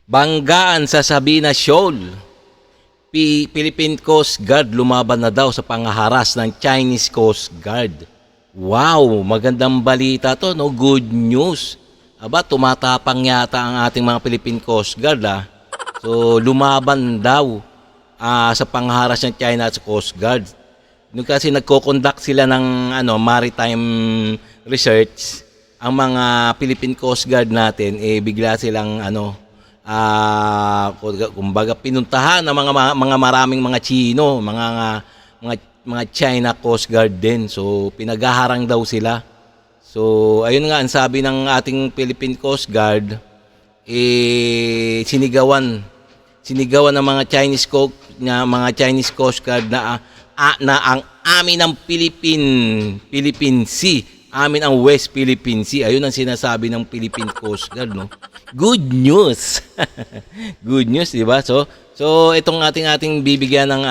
Banggaan sa Sabina Shoal. Philippine Coast Guard lumaban na daw sa pangaharas ng Chinese Coast Guard. Wow, magandang balita to, no? Good news. Aba, tumatapang yata ang ating mga Philippine Coast Guard, ah. So, lumaban daw sa pangaharas ng China at Coast Guard. Nung kasi nagko-conduct sila ng maritime research, ang mga Philippine Coast Guard natin, bigla silang kumbaga pinuntahan ng mga maraming mga Chino, mga China Coast Guard din. So pinaghaharang daw sila. So ayun nga ang sabi ng ating Philippine Coast Guard, sinigawan ng mga Chinese Coast Guard na ang amin ang Philippine Sea. Amin ang West Philippine Sea. Ayun ang sinasabi ng Philippine Coast Guard, no? Good news. Good news, di ba? So itong ating bibigyan ng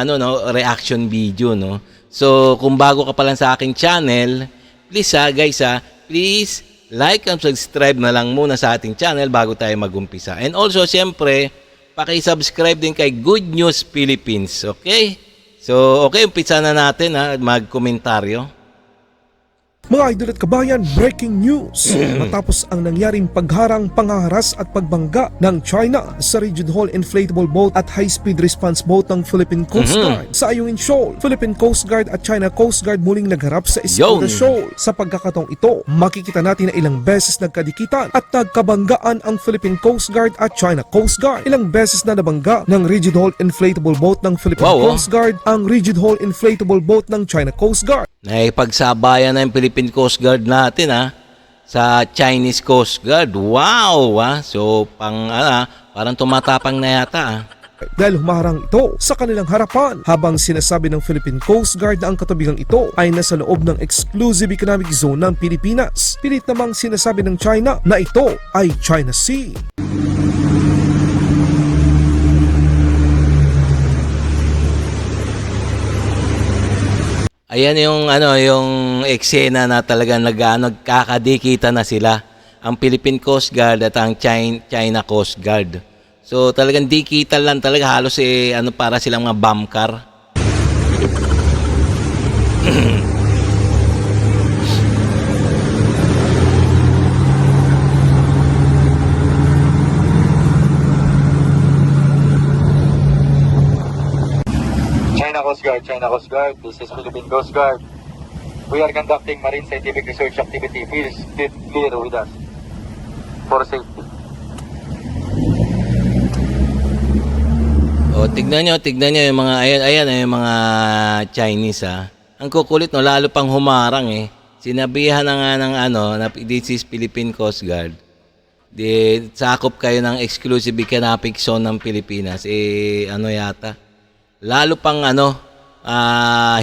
reaction video, no? So kung bago ka pa lang sa aking channel, please please like and subscribe na lang muna sa ating channel bago tayo magumpisa. And also, siyempre, paki-subscribe din kay Good News Philippines, okay? So, okay, umpisa na natin magkomentaryo. Mga idol at kabayan, breaking news! Matapos ang nangyaring pagharang, pangaharas at pagbangga ng China sa Rigid Hull Inflatable Boat at High-Speed Response Boat ng Philippine Coast Guard sa Ayungin Shoal, Philippine Coast Guard at China Coast Guard muling nagharap sa Escudo Shoal. Sa pagkakataong ito, makikita natin na ilang beses nagkadikitan at nagkabanggaan ang Philippine Coast Guard at China Coast Guard. Ilang beses na nabangga ng Rigid Hull Inflatable Boat ng Philippine Coast Guard ang Rigid Hull Inflatable Boat ng China Coast Guard. Naipagsabayan na yung Philippine Coast Guard natin sa Chinese Coast Guard. Wow! So parang tumatapang na yata. Dahil humaharang ito sa kanilang harapan habang sinasabi ng Philippine Coast Guard na ang katabigang ito ay nasa loob ng Exclusive Economic Zone ng Pilipinas. Pilit namang sinasabi ng China na ito ay China Sea. Ayan yung eksena na talagang nagkakadikita na sila, ang Philippine Coast Guard at ang China Coast Guard. So talagang dikita lang talaga, halos para silang mga bomb car. China Coast Guard, this is Philippine Coast Guard. We are conducting marine scientific research activity. Please get clear with us for safety. Tignan nyo yung mga ayan yung mga Chinese Ang kukulit, no, lalo pang humarang Sinabihan na nga na this is Philippine Coast Guard. Sakop kayo ng Exclusive Economic Zone ng Pilipinas. Yata. Lalo pang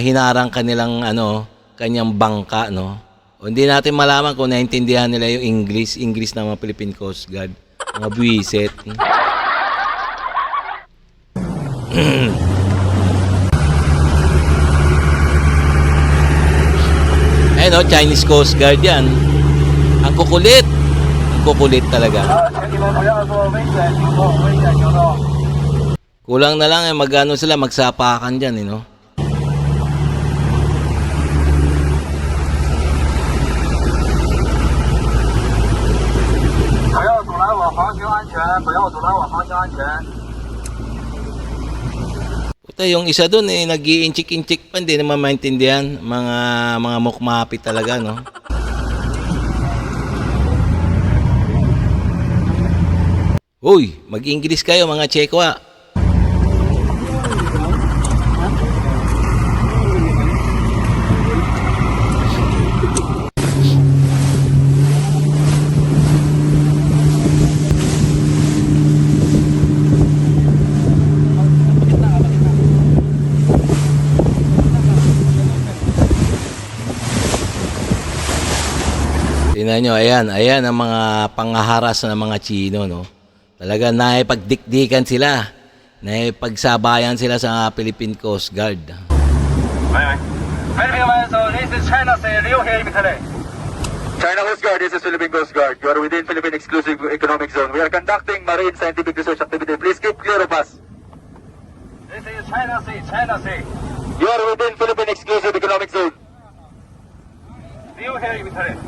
hinarang kanyang bangka, no. Hindi natin malaman kung naintindihan nila yung English ng mga Philippine Coast Guard. Mga buwiset. Chinese Coast Guard yan. Ang kukulit talaga. Kulang na lang sila magsapakan dyan, no? Yung isa doon nag-i-inchik-inchik pa, hindi naman maintindihan. Mga mukmapit talaga, no? Uy, mag-English kayo mga Chekwa. Tingnan nyo, ayan ang mga pangaharas ng mga Chino, no? Talaga naipagdikdikan sila, naipagsabayan sila sa Philippine Coast Guard. Philippine so this is China say Liu here in today. China Coast Guard, this is Philippine Coast Guard. You are within Philippine Exclusive Economic Zone. We are conducting marine scientific research activity. Please keep clear of us. This is China Sea, China Sea. You are within Philippine Exclusive Economic Zone. View here, Victoria.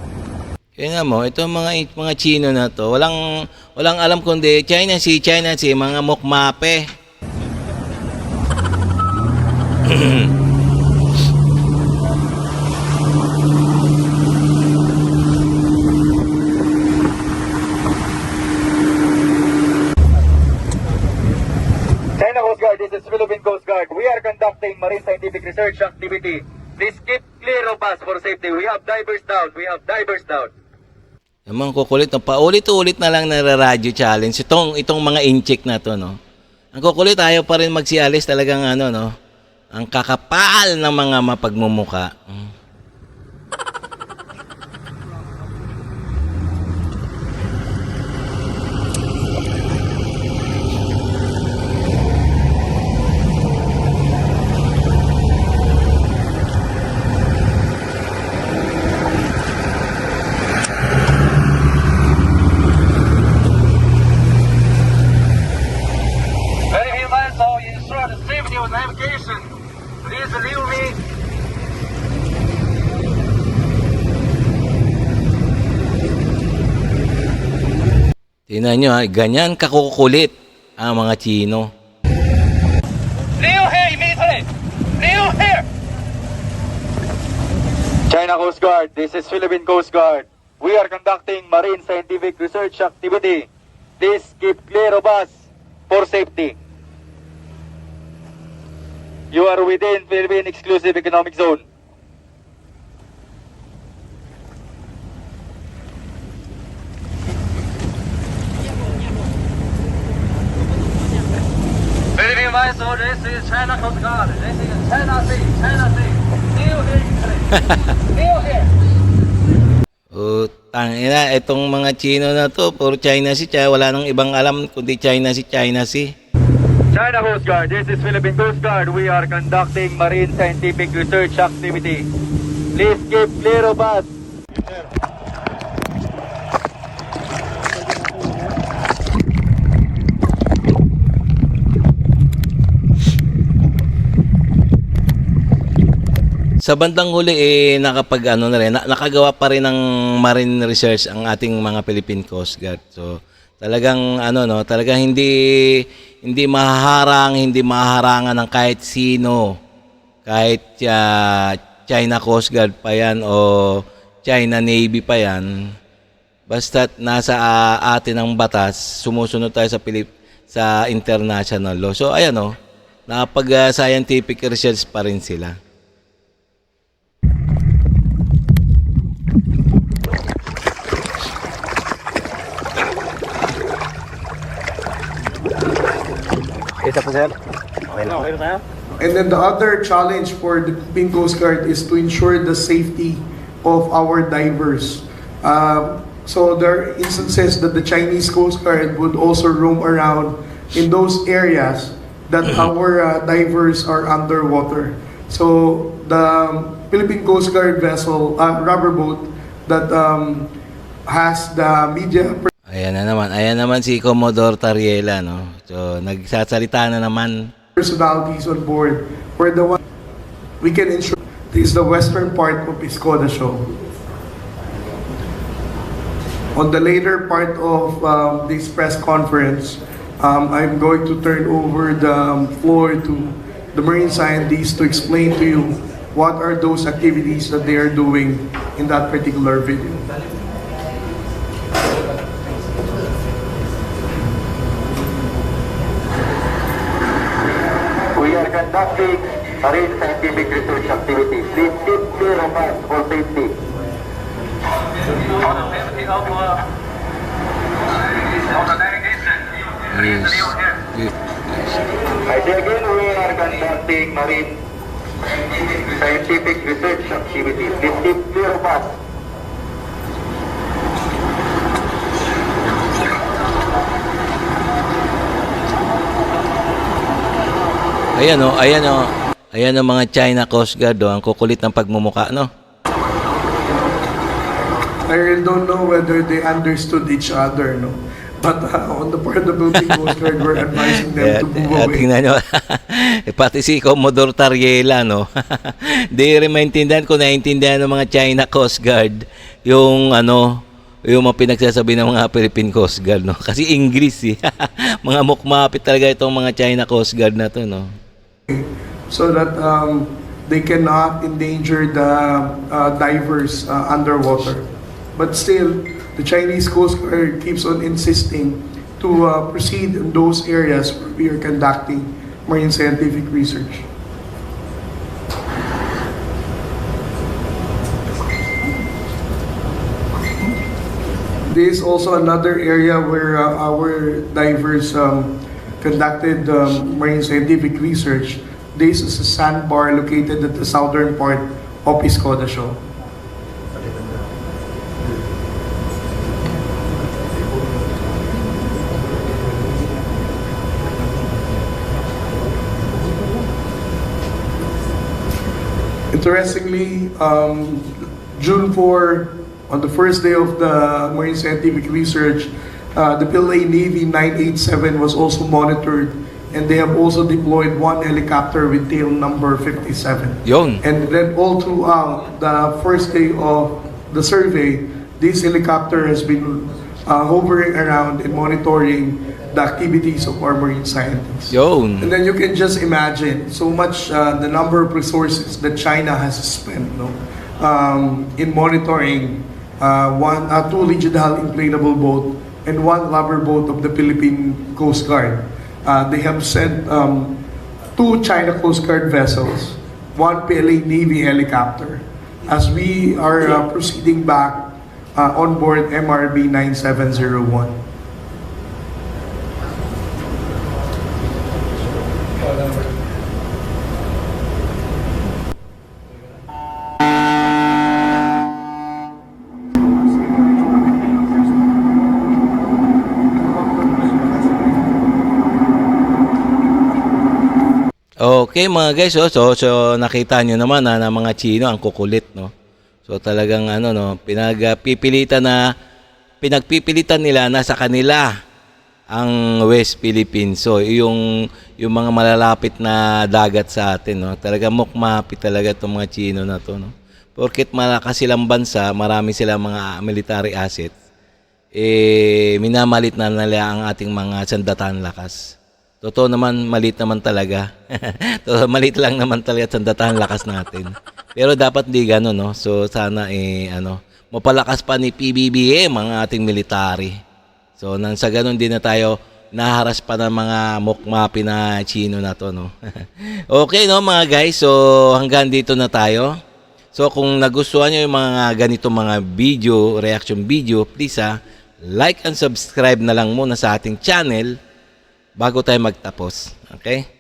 Kaya nga mo, ito mga Chino na to, walang alam kundi China Sea, mga mukmape. China Coast Guard, this is Philippine Coast Guard. We are conducting marine scientific research activity. Please keep clear of us for safety. We have divers down. Yung mga kukulit, no? Paulit-ulit na lang nara-radio challenge. Itong mga incheck na to, no? Ang kukulit, ayaw pa rin magsialis talagang ano, no? Ang kakapal ng mga mapagmumuka. Very few miles, so ensure the safety of navigation. Please leave me. Tingnan nyo, ha? Ganyan kakukulit ang mga Chino. Leave here immediately. Leave here. China Coast Guard, this is Philippine Coast Guard. We are conducting marine scientific research activity. Please keep clear of us for safety. You are within Philippine Exclusive Economic Zone. Very few miles, so this is China Coast Guard. This is China Sea, China Sea. Leave here immediately. Leave here. Utang ina, itong mga Chino na to, puro China Sea, wala nang ibang alam kundi China Sea. China Coast Guard, this is Philippine Coast Guard. We are conducting marine scientific research activity. Please keep clear of us. Sa bandang huli nakagawa pa rin ng marine research ang ating mga Philippine Coast Guard. So talagang talagang hindi mahaharangan ng kahit sino, kahit China Coast Guard pa yan o China Navy pa yan. Basta't nasa atin ang batas, sumusunod tayo sa international law. So ayan scientific research pa rin sila. And then the other challenge for the Philippine Coast Guard is to ensure the safety of our divers. So there are instances that the Chinese Coast Guard would also roam around in those areas that our divers are underwater. So the Philippine Coast Guard vessel, rubber boat that has the media Ayan naman si Commodore Tariela, no? So nagsasalita na naman. personalities on board. We're the one we can ensure this is the western part of Piscoda Show. On the later part of this press conference, I'm going to turn over the floor to the marine scientists to explain to you what are those activities that they are doing in that particular video. We are conducting marine scientific research activity. Please keep clear of us for safety. For the safety of the navigation. Please leave here. I say again, we are conducting marine scientific research activity. Please keep clear of us. Ayan ang mga China Coast Guard, ang kukulit ng pagmumuka, no? I really don't know whether they understood each other, no? But on the part of the Philippine Coast Guard, we're advising them to move away. Tingnan nyo, pati si Commodore Tariela, no? Di rin maintindihan kung naiintindihan ng mga China Coast Guard yung yung mga pinagsasabi ng mga Philippine Coast Guard, no? Kasi English, eh. Mga mukmapit talaga itong mga China Coast Guard na to, no? So that they cannot endanger the divers underwater. But still, the Chinese Coast Guard keeps on insisting to proceed in those areas where we are conducting marine scientific research. This is also another area where our divers conducted marine scientific research. This is a sandbar located at the southern part of Pisco de Shoal. Interestingly, June 4, on the first day of the marine scientific research, the PLA Navy 987 was also monitored, and they have also deployed one helicopter with tail number 57. Yun. And then all throughout the first day of the survey, this helicopter has been hovering around and monitoring the activities of our marine scientists. Yun. And then you can just imagine so much the number of resources that China has spent, no, in monitoring two Legion Hull inflatable boat and one rubber boat of the Philippine Coast Guard. They have sent two China Coast Guard vessels, one PLA Navy helicopter, as we are proceeding back on board MRB 9701. Okay mga guys, so nakita nyo naman na mga Chino ang kukulit, no. So talagang pinagpipilitan nila na sa kanila ang West Philippines. So yung mga malalapit na dagat sa atin, no. Talagang mukmapit talaga itong mga Chino na to, no. Porket malakas silang bansa, marami silang mga military assets, minamalit na nila ang ating mga sandatan lakas. Totoo naman, malit naman talaga. Malit lang naman talaga sandatan lakas natin. Pero dapat di gano'n, no? So sana mapalakas pa ni PBBM ang ating military. So nang sa gano'n din na tayo naharas pa ng mga mukmapi na Chino na to, no? Okay, no mga guys, so hanggang dito na tayo. So kung nagustuhan nyo yung mga ganito mga video, reaction video, please like and subscribe na lang muna sa ating channel bago tayo magtapos. Okay?